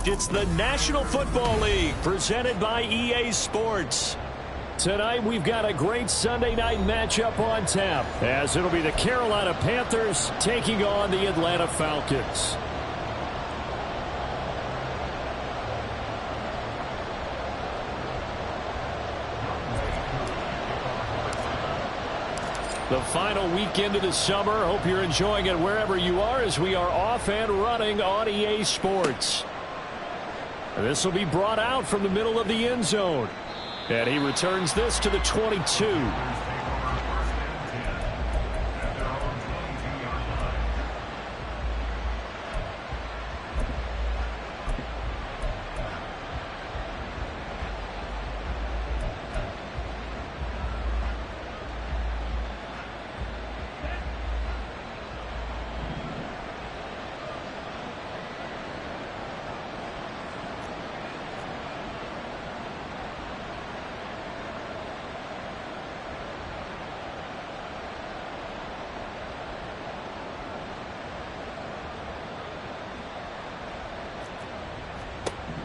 It's the National Football League presented by EA Sports. Tonight we've got a great Sunday night matchup on tap, as it'll be the Carolina Panthers taking on the Atlanta Falcons. The final weekend of the summer. Hope you're enjoying it wherever you are, as we are off and running on EA Sports. This will be brought out from the middle of the end zone. And he returns this to the 22.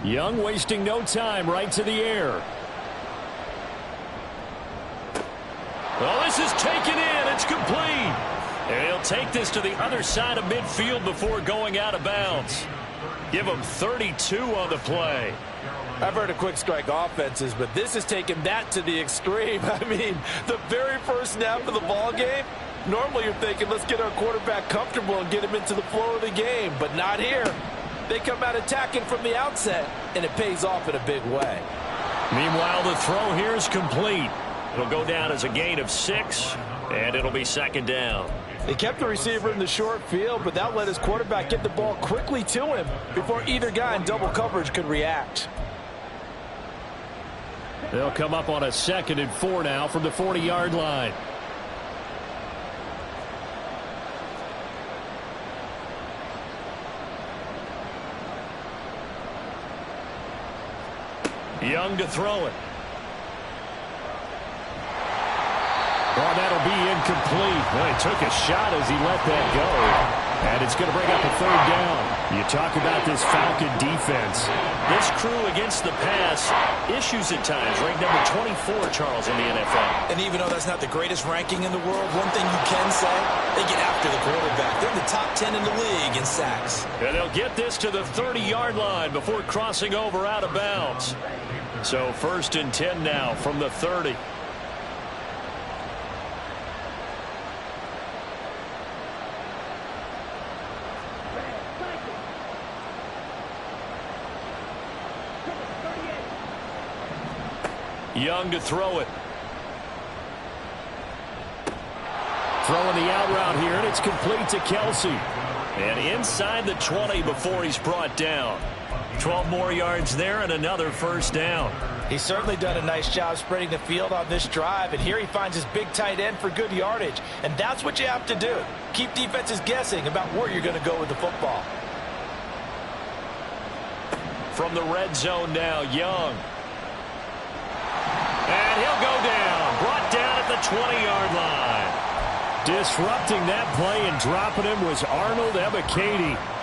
Young wasting no time, right to the air. Well, this is taken in. It's complete. And he'll take this to the other side of midfield before going out of bounds. Give him 32 on the play. I've heard of quick strike offenses, but this is taking that to the extreme. I mean, the very first snap of the ball game, normally you're thinking, let's get our quarterback comfortable and get him into the flow of the game, but not here. They come out attacking from the outset, and it pays off in a big way. Meanwhile, the throw here is complete. It'll go down as a gain of 6, and it'll be second down. They kept the receiver in the short field, but that let his quarterback get the ball quickly to him before either guy in double coverage could react. They'll come up on a 2nd and 4 now from the 40-yard line. Young to throw it. Well, that'll be incomplete. Well, he took a shot as he let that go. And it's going to bring up a 3rd down. You talk about this Falcon defense. This crew against the pass, issues at times. Ranked number 24, Charles, in the NFL. And even though that's not the greatest ranking in the world, one thing you can say, they get after the quarterback. They're in the top 10 in the league in sacks. And they'll get this to the 30-yard line before crossing over out of bounds. So 1st and 10 now from the 30. Young to throw it. Throwing the out route here, and it's complete to Kelsey. And inside the 20 before he's brought down. 12 more yards there and another 1st down. He's certainly done a nice job spreading the field on this drive, and here he finds his big tight end for good yardage. And that's what you have to do. Keep defenses guessing about where you're going to go with the football. From the red zone now, Young. And he'll go down. Brought down at the 20-yard line. Disrupting that play and dropping him was Arnold M.E.L.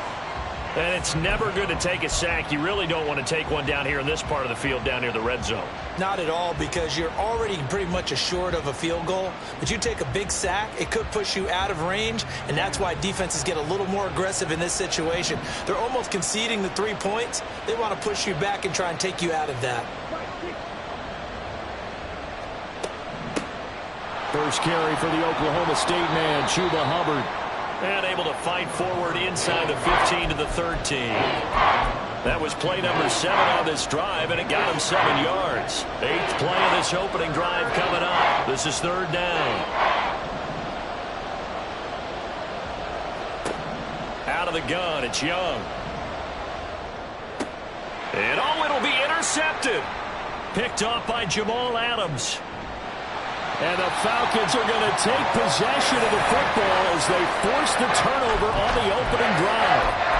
And it's never good to take a sack. You really don't want to take one down here in this part of the field down near the red zone. Not at all, because you're already pretty much assured of a field goal. But you take a big sack, it could push you out of range, and that's why defenses get a little more aggressive in this situation. They're almost conceding the 3 points. They want to push you back and try and take you out of that. First carry for the Oklahoma State man, Chuba Hubbard. And able to fight forward inside the 15 to the 13. That was play number 7 on this drive, and it got him 7 yards. 8th play of this opening drive coming up. This is 3rd down. Out of the gun, it's Young. And it'll be intercepted. Picked off by Jamal Adams. And the Falcons are going to take possession of the football as they force the turnover on the opening drive.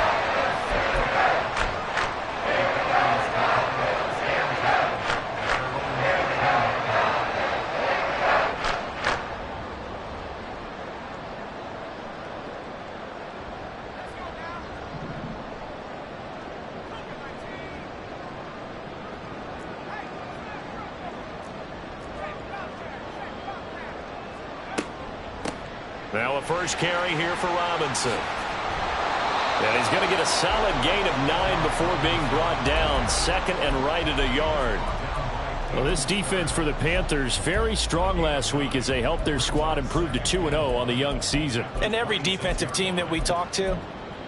Now a first carry here for Robinson. And he's going to get a solid gain of 9 before being brought down. Second and right at a yard. Well, this defense for the Panthers, very strong last week as they helped their squad improve to 2-0 on the young season. And every defensive team that we talk to,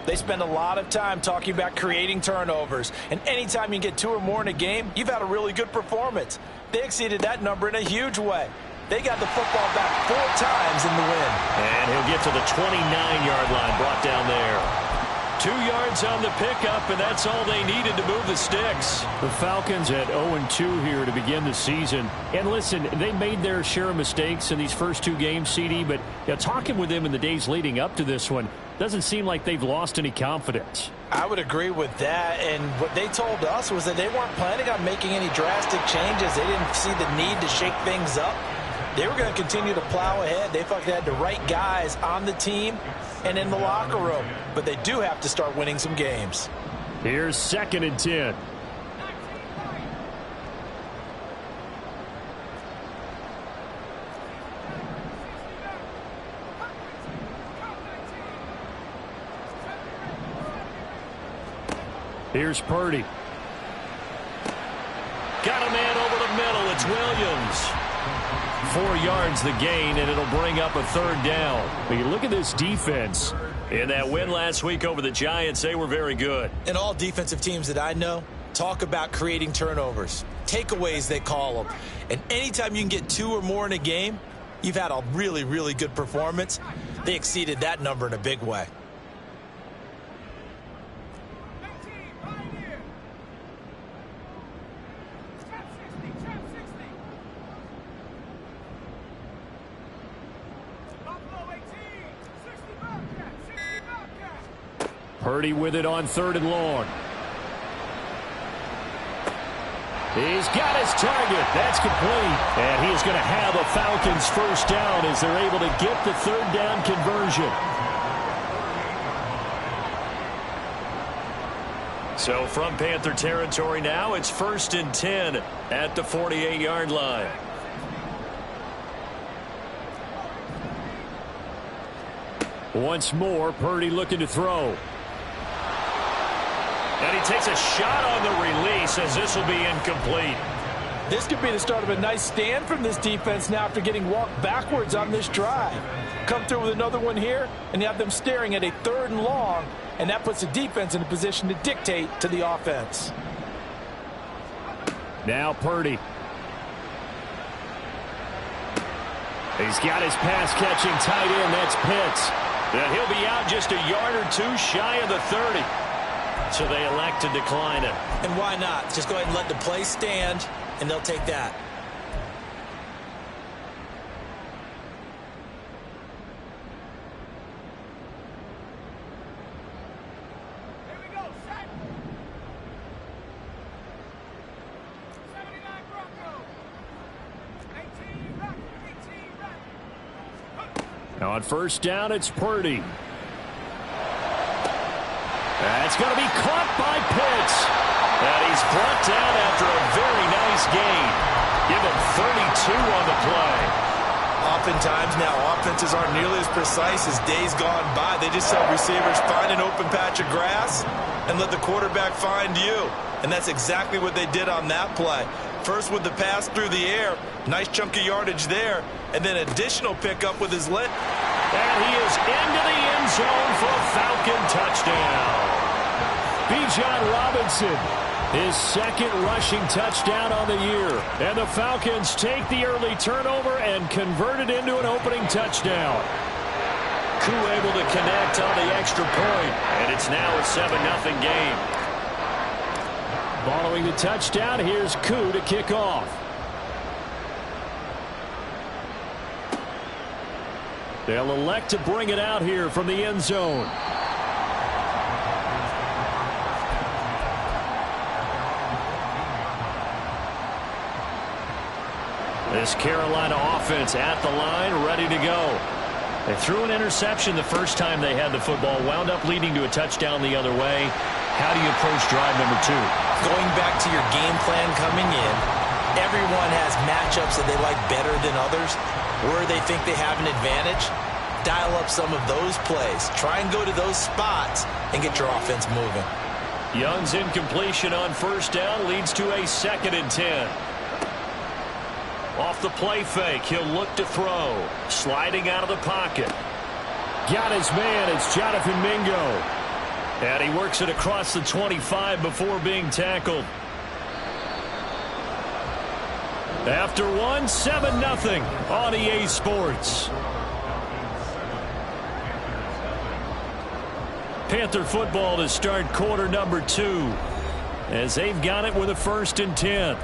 they spend a lot of time talking about creating turnovers. And anytime you get 2 or more in a game, you've had a really good performance. They exceeded that number in a huge way. They got the football back 4 times in the win. And he'll get to the 29-yard line, brought down there. 2 yards on the pickup, and that's all they needed to move the sticks. The Falcons at 0-2 here to begin the season. And listen, they made their share of mistakes in these first 2 games, CD, but talking with them in the days leading up to this one, doesn't seem like they've lost any confidence. I would agree with that, and what they told us was that they weren't planning on making any drastic changes. They didn't see the need to shake things up. They were going to continue to plow ahead. They felt they had the right guys on the team and in the locker room. But they do have to start winning some games. Here's 2nd and 10. Here's Purdy. Got a man over the middle. It's Williams. 4 yards the gain, and it'll bring up a 3rd down. But you look at this defense. In that win last week over the Giants, they were very good. And all defensive teams that I know talk about creating turnovers. Takeaways, they call them. And anytime you can get 2 or more in a game, you've had a really, really good performance. They exceeded that number in a big way. Purdy with it on 3rd and long. He's got his target. That's complete. And he is going to have a Falcons first down as they're able to get the 3rd down conversion. So from Panther territory now, it's 1st and 10 at the 48-yard line. Once more, Purdy looking to throw. And he takes a shot on the release as this will be incomplete. This could be the start of a nice stand from this defense now after getting walked backwards on this drive. Come through with another one here, and you have them staring at a 3rd and long, and that puts the defense in a position to dictate to the offense. Now Purdy. He's got his pass-catching tight end. That's Pitts. And he'll be out just a yard or 2 shy of the 30. So they elect to decline it. And why not? Just go ahead and let the play stand, and they'll take that. Here we go, set. 79 Bronco. 18 back, 18 back. Now on 1st down, it's Purdy. That's going to be caught by Pitts. And he's brought down after a very nice gain. Give him 32 on the play. Oftentimes now, offenses aren't nearly as precise as days gone by. They just have receivers find an open patch of grass and let the quarterback find you. And that's exactly what they did on that play. First with the pass through the air, nice chunk of yardage there, and then additional pickup with his leg. And he is into the end zone for a Falcon touchdown. Bijan Robinson, his 2nd rushing touchdown on the year. And the Falcons take the early turnover and convert it into an opening touchdown. Koo able to connect on the extra point, and it's now a 7-0 game. Following the touchdown, here's Koo to kick off. They'll elect to bring it out here from the end zone. This Carolina offense at the line, ready to go. They threw an interception the first time they had the football, wound up leading to a touchdown the other way. How do you approach drive number 2? Going back to your game plan coming in, everyone has matchups that they like better than others, where they think they have an advantage. dial up some of those plays. Try and go to those spots and get your offense moving. Young's incompletion on first down leads to a 2nd and 10. Off the play fake, he'll look to throw. Sliding out of the pocket. Got his man. It's Jonathan Mingo. And he works it across the 25 before being tackled. After 7-0 on EA Sports. Panther football to start quarter number 2 as they've got it with a 1st and 10.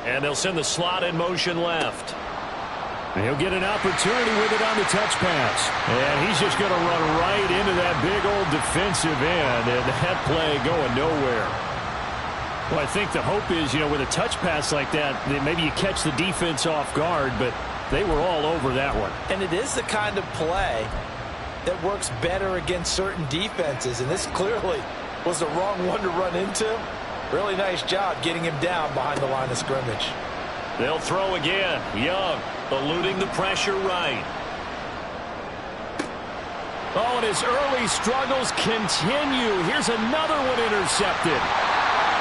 And they'll send the slot in motion left. And he'll get an opportunity with it on the touch pass. And he's just going to run right into that big old defensive end. And that play going nowhere. Well, I think the hope is, with a touch pass like that, maybe you catch the defense off guard, but they were all over that one. And it is the kind of play that works better against certain defenses. And this clearly was the wrong one to run into. Really nice job getting him down behind the line of scrimmage. They'll throw again. Young eluding the pressure right. Oh, and his early struggles continue. Here's another one intercepted.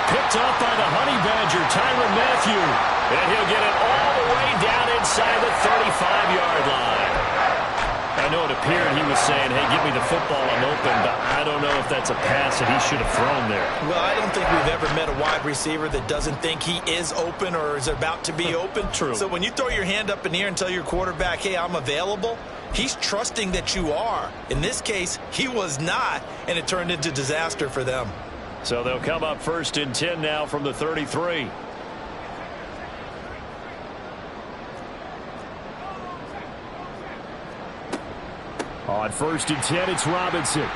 Picked up by the Honey Badger, Tyrann Mathieu. And he'll get it all the way down inside the 35-yard line. I know it appeared he was saying, hey, give me the football, I'm open, but I don't know if that's a pass that he should have thrown there. Well, I don't think we've ever met a wide receiver that doesn't think he is open or is about to be open. True. So when you throw your hand up in the air and tell your quarterback, hey, I'm available, he's trusting that you are. In this case, he was not, and it turned into disaster for them. So they'll come up 1st and 10 now from the 33. On 1st and 10, it's Robinson.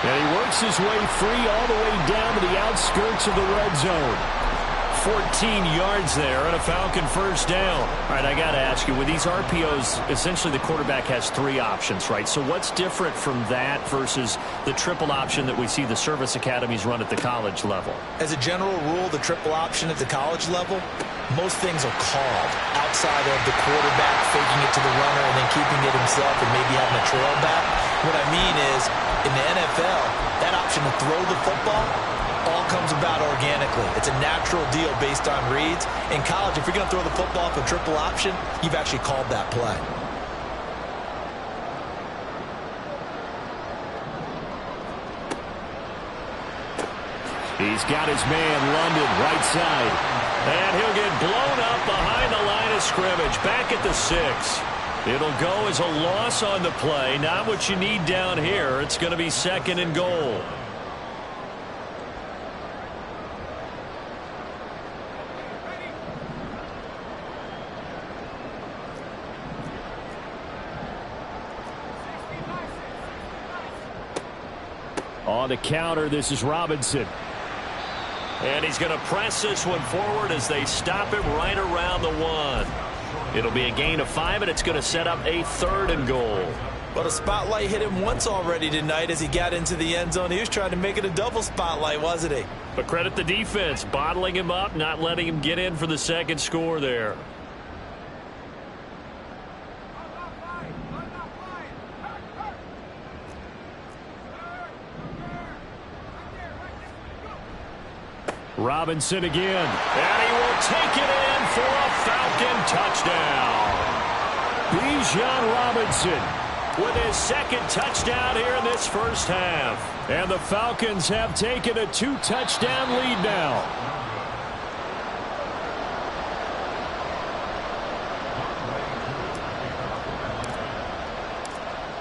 And he works his way free all the way down to the outskirts of the red zone. 14 yards there and a Falcon 1st down. All right, I got to ask you, with these RPOs, essentially the quarterback has 3 options, right? So what's different from that versus the triple option that we see the service academies run at the college level? As a general rule, the triple option at the college level, most things are called outside of the quarterback faking it to the runner and then keeping it himself and maybe having a trail back. What I mean is, in the NFL, that option to throw the football all comes about organically. It's a natural deal based on reads. In college, if you're going to throw the football for triple option, you've actually called that play. He's got his man, London, right side. And he'll get blown up behind the line of scrimmage, back at the 6. It'll go as a loss on the play. Not what you need down here. It's going to be 2nd and goal. On the counter, this is Robinson. And he's going to press this one forward as they stop him right around the 1. It'll be a gain of 5, and it's going to set up a 3rd and goal. But a spotlight hit him once already tonight as he got into the end zone. He was trying to make it a double spotlight, wasn't he? But credit the defense, bottling him up, not letting him get in for the 2nd score there. Robinson again. And he will take it in for a Falcon touchdown. Bijan Robinson with his 2nd touchdown here in this 1st half. And the Falcons have taken a 2-touchdown lead now.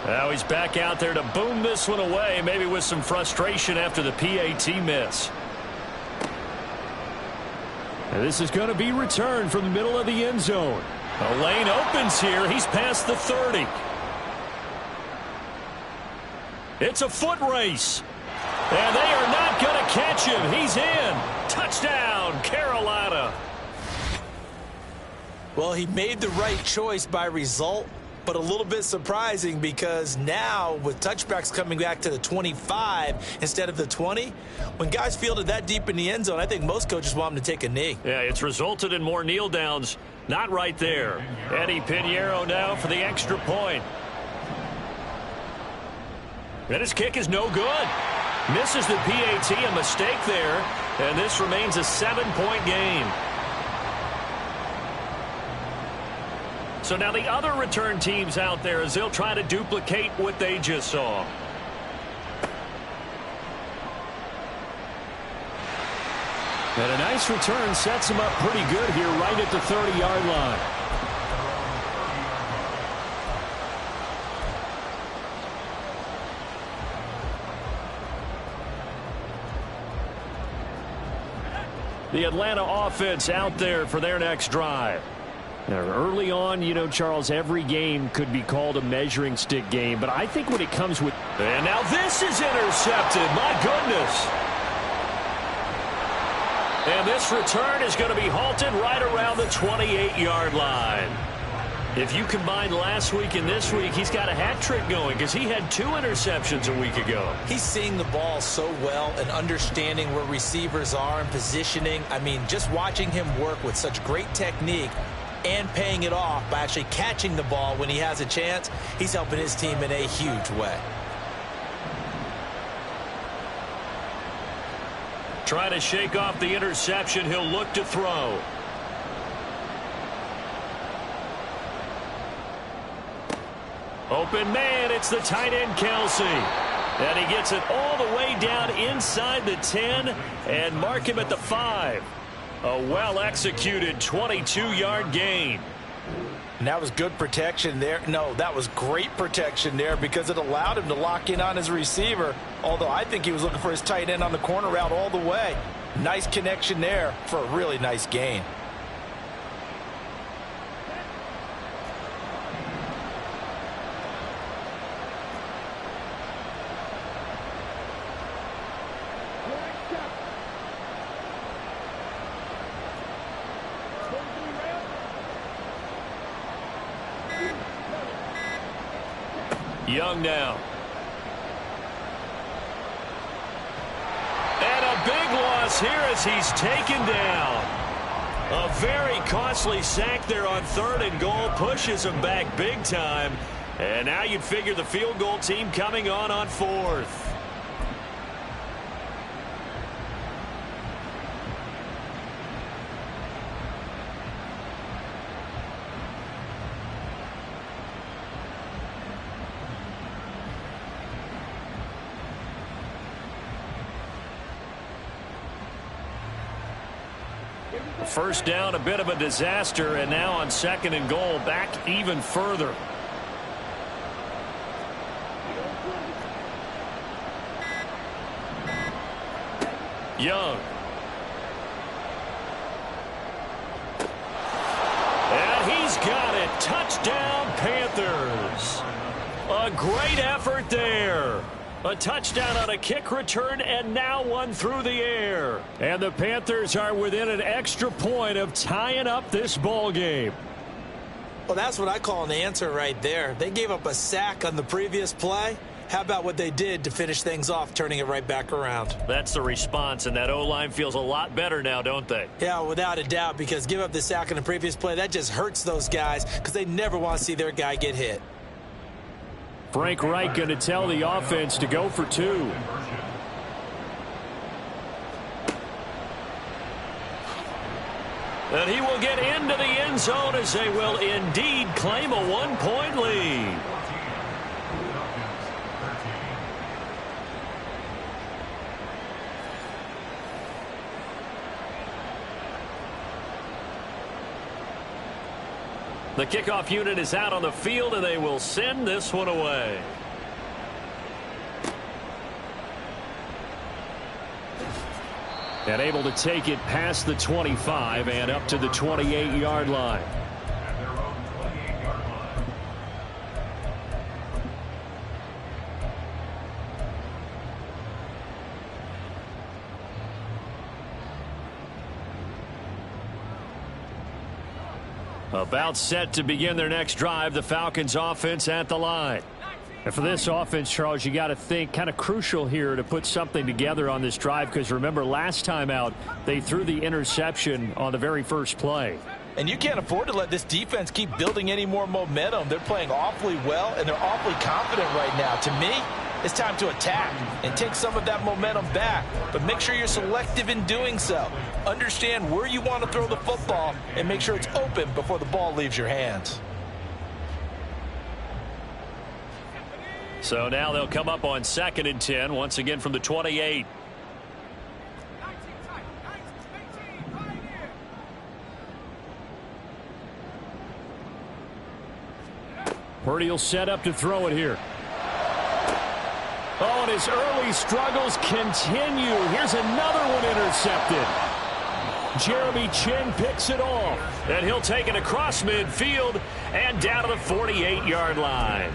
Now he's back out there to boom this one away, maybe with some frustration after the PAT miss. And this is going to be returned from the middle of the end zone. The lane opens here. He's past the 30. It's a foot race. And they are not going to catch him. He's in. Touchdown, Carolina. Well, he made the right choice by result, but a little bit surprising because now with touchbacks coming back to the 25 instead of the 20, when guys fielded that deep in the end zone, I think most coaches want them to take a knee. Yeah, it's resulted in more kneel downs. Not right there. Eddie Pinheiro now for the extra point. And his kick is no good. Misses the PAT, a mistake there, and this remains a 7-point game. So now the other return teams out there as they'll try to duplicate what they just saw. And a nice return sets him up pretty good here right at the 30-yard line. The Atlanta offense out there for their next drive. Now, early on, you know, Charles, every game could be called a measuring stick game, but I think when it comes with... And now this is intercepted. My goodness. And this return is going to be halted right around the 28-yard line. If you combine last week and this week, he's got a hat trick going because he had 2 interceptions a week ago. He's seeing the ball so well and understanding where receivers are and positioning. I mean, just watching him work with such great technique and paying it off by actually catching the ball when he has a chance, he's helping his team in a huge way. Trying to shake off the interception, he'll look to throw. Open man, it's the tight end Kelsey. And he gets it all the way down inside the 10 and mark him at the 5. A well-executed 22-yard gain. And that was good protection there. No, that was great protection there because it allowed him to lock in on his receiver, although I think he was looking for his tight end on the corner route all the way. Nice connection there for a really nice gain. Young now. And a big loss here as he's taken down. A very costly sack there on 3rd and goal. Pushes him back big time. And now you'd figure the field goal team coming on 4th. First down, a bit of a disaster, and now on 2nd and goal, back even further. Young. And he's got it. Touchdown, Panthers. A great effort there. A touchdown on a kick return, and now one through the air. And the Panthers are within an extra point of tying up this ball game. Well, that's what I call an answer right there. They gave up a sack on the previous play. How about what they did to finish things off, turning it right back around? That's the response, and that O-line feels a lot better now, don't they? Yeah, without a doubt, because give up the sack on the previous play, that just hurts those guys because they never want to see their guy get hit. Frank Reich going to tell the offense to go for 2. And he will get into the end zone as they will indeed claim a 1-point lead. The kickoff unit is out on the field, and they will send this one away. And able to take it past the 25 and up to the 28-yard line. About set to begin their next drive, the Falcons offense at the line. And for this offense, Charles, you got to think kind of crucial here to put something together on this drive, because remember last time out they threw the interception on the very first play. And you can't afford to let this defense keep building any more momentum. They're playing awfully well, and they're awfully confident right now. To me, it's time to attack and take some of that momentum back. But make sure you're selective in doing so. Understand where you want to throw the football and make sure it's open before the ball leaves your hands. So now they'll come up on 2nd and 10, once again from the 28. Purdy will set up to throw it here. Oh, and his early struggles continue. Here's another one intercepted. Jeremy Chin picks it off. And he'll take it across midfield and down to the 48-yard line.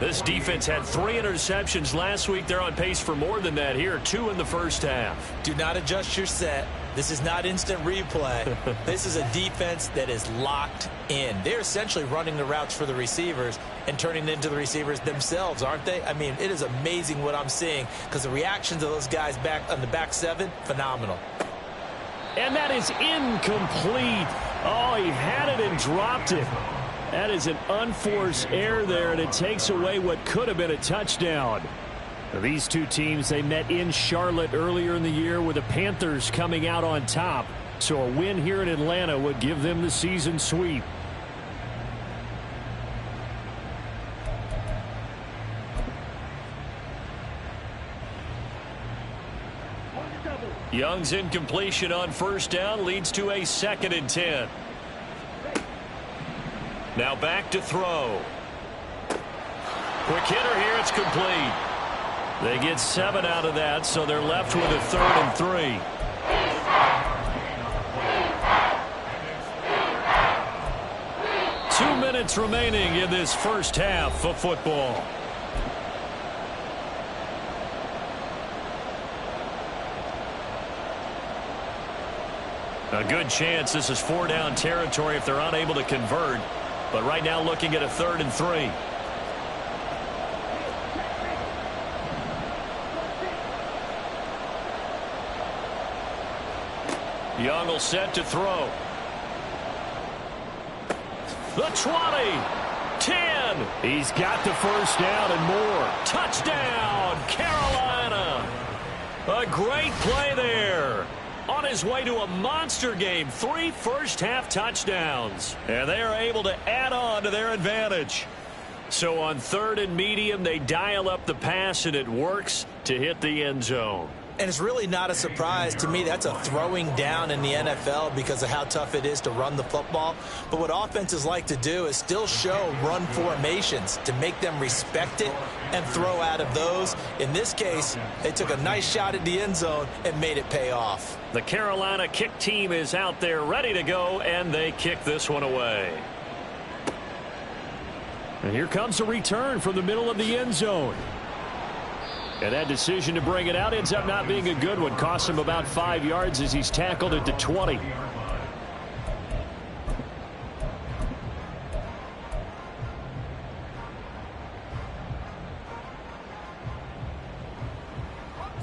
This defense had 3 interceptions last week. They're on pace for more than that here, 2 in the first half. Do not adjust your set. This is not instant replay. This is a defense that is locked in. They're essentially running the routes for the receivers and turning it into the receivers themselves, aren't they? I mean, it is amazing what I'm seeing, because the reactions of those guys back on the back 7, phenomenal. And that is incomplete. Oh, he had it and dropped it. That is an unforced error there, and it takes away what could have been a touchdown. Now, these two teams, they met in Charlotte earlier in the year with the Panthers coming out on top. So a win here in Atlanta would give them the season sweep. Young's incompletion on first down leads to a 2nd and 10. Now back to throw. Quick hitter here, it's complete. They get 7 out of that, so they're left with a 3rd and 3. Two minutes remaining in this first half of football. A good chance this is 4-down territory if they're unable to convert. But right now looking at a 3rd and 3. Young will set to throw. The 20. 10. He's got the first down and more. Touchdown, Carolina. A great play there. On his way to a monster game, 3 first-half touchdowns. And they are able to add on to their advantage. So on 3rd and medium, they dial up the pass, and it works to hit the end zone. And it's really not a surprise to me. That's a throwing down in the NFL because of how tough it is to run the football. But what offenses like to do is still show run formations to make them respect it and throw out of those. In this case, they took a nice shot at the end zone and made it pay off. The Carolina kick team is out there ready to go, and they kick this one away. And here comes a return from the middle of the end zone. And that decision to bring it out ends up not being a good one. Costs him about 5 yards as he's tackled at the 20.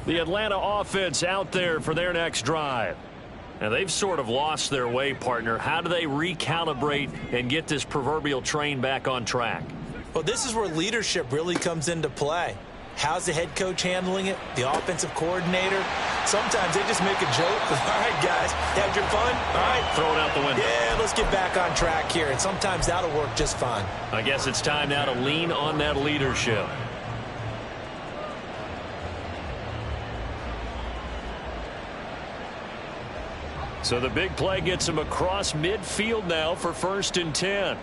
The Atlanta offense out there for their next drive. And they've sort of lost their way, partner. How do they recalibrate and get this proverbial train back on track? Well, this is where leadership really comes into play. How's the head coach handling it? The offensive coordinator? Sometimes they just make a joke. All right, guys, had your fun? All right. Throw it out the window. Yeah, let's get back on track here. And sometimes that'll work just fine. I guess it's time now to lean on that leadership. So the big play gets him across midfield now for 1st and 10.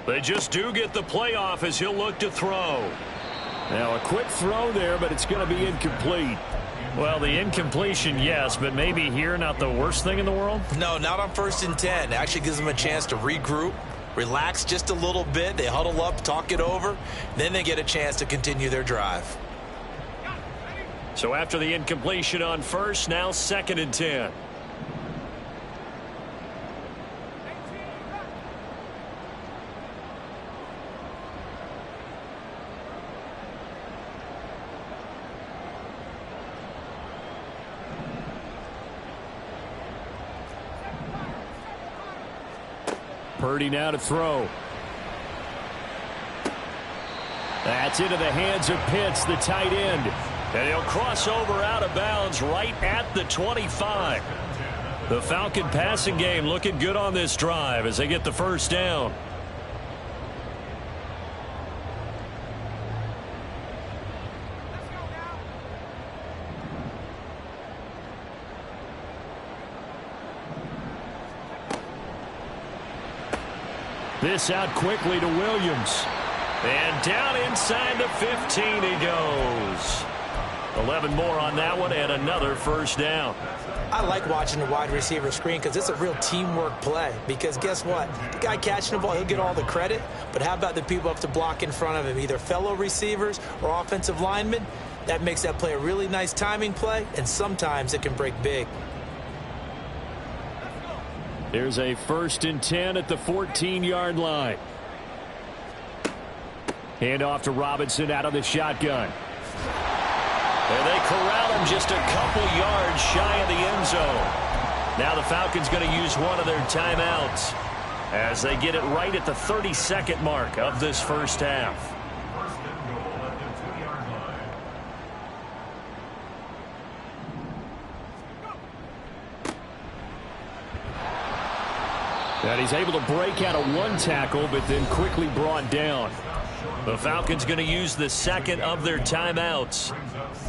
They just do get the playoff as he'll look to throw. Now a quick throw there, but it's going to be incomplete. Well, the incompletion, yes, but maybe here not the worst thing in the world? No, not on 1st and 10. It actually gives them a chance to regroup, relax just a little bit. They huddle up, talk it over. Then they get a chance to continue their drive. So after the incompletion on first, now 2nd and 10. Purdy now to throw. That's into the hands of Pitts, the tight end. And he'll cross over out of bounds right at the 25. The Falcon passing game looking good on this drive as they get the first down. This out quickly to Williams. And down inside the 15 he goes. 11 more on that one and another first down. I like watching the wide receiver screen because it's a real teamwork play. Because guess what? The guy catching the ball, he'll get all the credit. But how about the people up to block in front of him, either fellow receivers or offensive linemen? That makes that play a really nice timing play, and sometimes it can break big. There's a 1st and 10 at the 14-yard line. Hand off to Robinson out of the shotgun. And they corral him just a couple yards shy of the end zone. Now the Falcons going to use one of their timeouts as they get it right at the 32nd mark of this first half. And he's able to break out of one tackle, but then quickly brought down. The Falcons going to use the 2nd of their timeouts.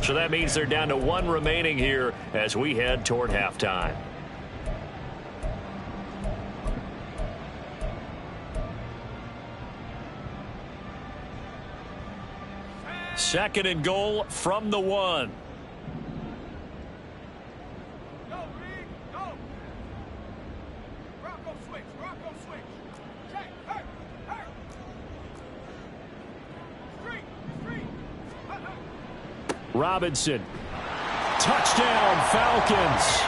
So that means they're down to 1 remaining here as we head toward halftime. Second and goal from the 1. Robinson. Touchdown, Falcons.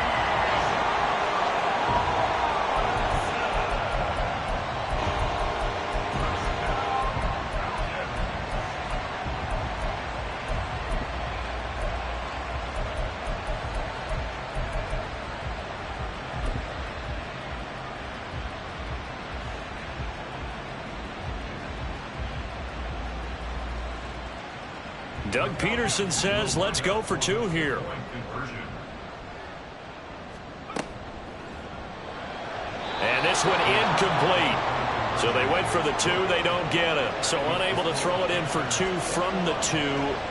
Doug Peterson says, let's go for 2 here. And this one incomplete. So they went for the 2. They don't get it. So unable to throw it in for 2 from the 2.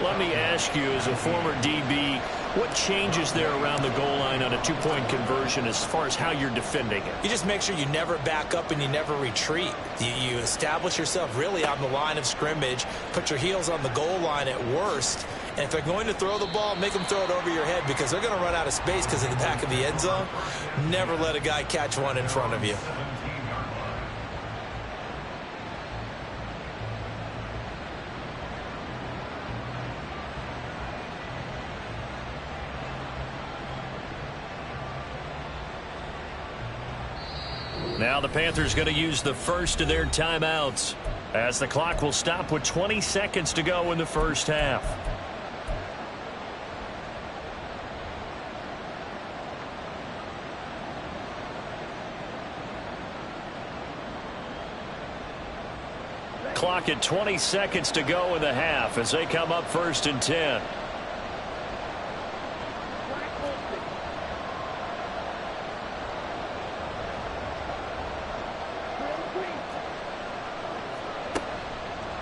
Let me ask you, as a former DB, what changes there around the goal line on a 2-point conversion as far as how you're defending it? You just make sure you never back up and you never retreat. You establish yourself really on the line of scrimmage, put your heels on the goal line at worst, and if they're going to throw the ball, make them throw it over your head because they're going to run out of space because of the back of the end zone. Never let a guy catch one in front of you. Now the Panthers going to use the first of their timeouts as the clock will stop with 20 seconds to go in the first half. Clock at 20 seconds to go in the half as they come up 1st and 10.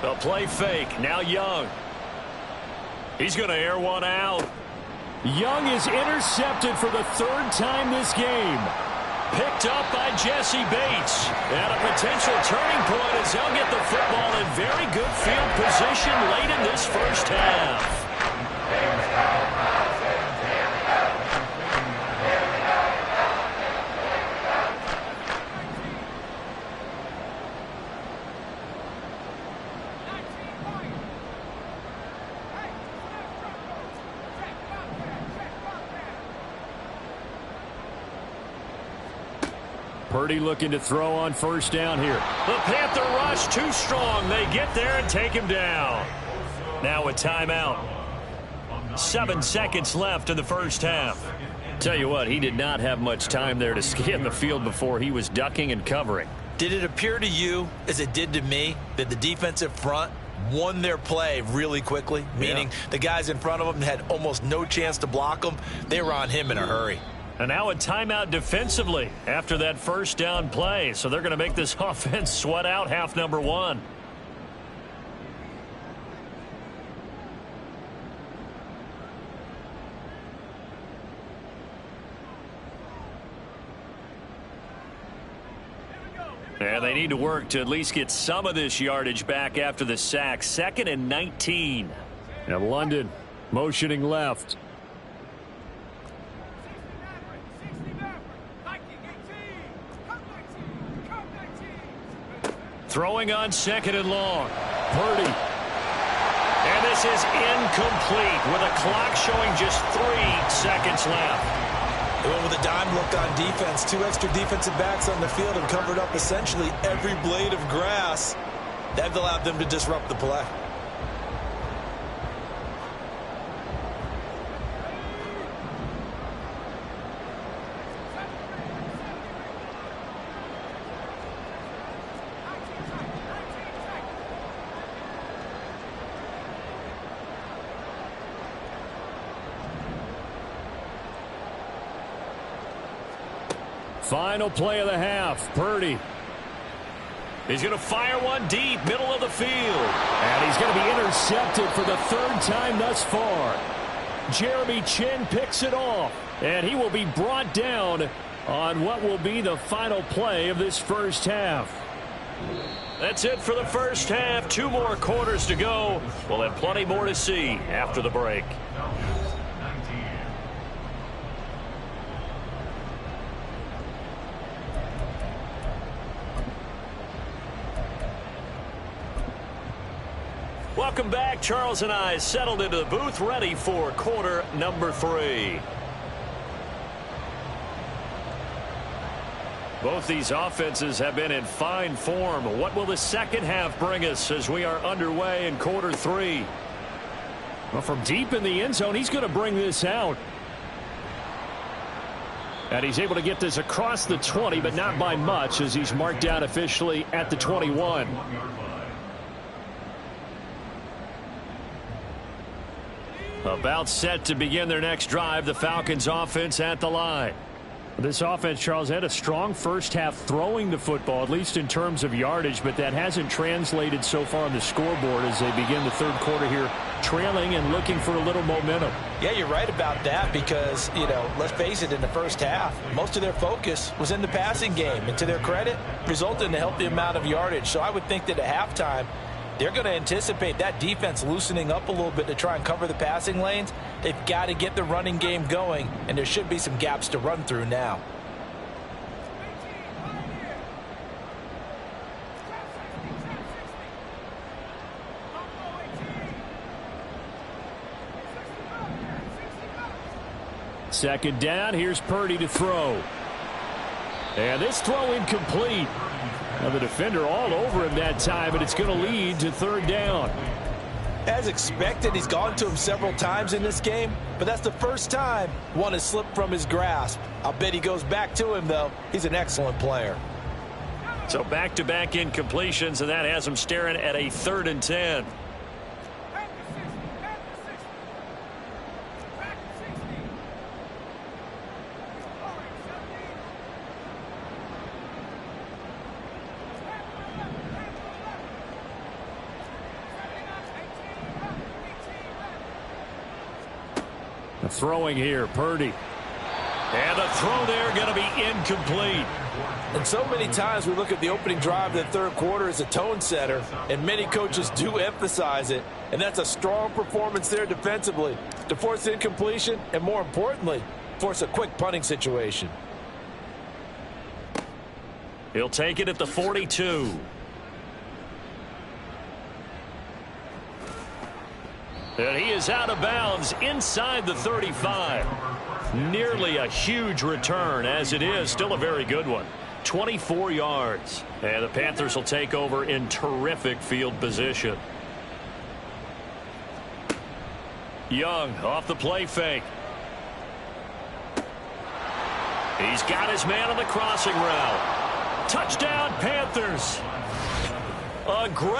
A play fake. Now Young. He's going to air one out. Young is intercepted for the 3rd time this game. Picked up by Jesse Bates. And a potential turning point as they'll get the football in very good field position late in this first half. Purdy looking to throw on first down here. The Panther rush too strong. They get there and take him down. Now a timeout. 7 seconds left in the first half. Tell you what, he did not have much time there to scan the field before he was ducking and covering. Did it appear to you, as it did to me, that the defensive front won their play really quickly? Meaning the guys in front of them had almost no chance to block them. They were on him in a hurry. And now a timeout defensively after that first down play. So they're going to make this offense sweat out half number 1. And they need to work to at least get some of this yardage back after the sack. 2nd and 19. And London motioning left. Throwing on 2nd and long. Purdy. And this is incomplete with a clock showing just 3 seconds left. They went with a dime look on defense. 2 extra defensive backs on the field and covered up essentially every blade of grass. That allowed them to disrupt the play. Final play of the half. Purdy. He's going to fire one deep, middle of the field. And he's going to be intercepted for the 3rd time thus far. Jeremy Chin picks it off. And he will be brought down on what will be the final play of this first half. That's it for the first half. 2 more quarters to go. We'll have plenty more to see after the break. Welcome back. Charles and I settled into the booth, ready for quarter number 3. Both these offenses have been in fine form. What will the second half bring us as we are underway in quarter 3? Well, from deep in the end zone, he's going to bring this out. And he's able to get this across the 20, but not by much, as he's marked down officially at the 21. About set to begin their next drive, the Falcons offense at the line. This offense, Charles, had a strong first half throwing the football, at least in terms of yardage, but that hasn't translated so far on the scoreboard as they begin the 3rd quarter here, trailing and looking for a little momentum. Yeah, you're right about that because, let's face it, in the first half, most of their focus was in the passing game. And to their credit, resulted in a healthy amount of yardage. So I would think that at halftime, they're going to anticipate that defense loosening up a little bit to try and cover the passing lanes. They've got to get the running game going, and there should be some gaps to run through now. Second down, here's Purdy to throw. And this throw incomplete. Now the defender all over him that time, but it's going to lead to 3rd down. As expected, he's gone to him several times in this game, but that's the first time one has slipped from his grasp. I'll bet he goes back to him, though. He's an excellent player. So back-to-back incompletions, and that has him staring at a 3rd and 10. Throwing here, Purdy. And the throw there going to be incomplete. And so many times we look at the opening drive of the 3rd quarter as a tone setter, and many coaches do emphasize it. And that's a strong performance there defensively to force incompletion and, more importantly, force a quick punting situation. He'll take it at the 42. And he is out of bounds inside the 35. Nearly a huge return, as it is still a very good one. 24 yards. And the Panthers will take over in terrific field position. Young off the play fake. He's got his man on the crossing route. Touchdown, Panthers. A great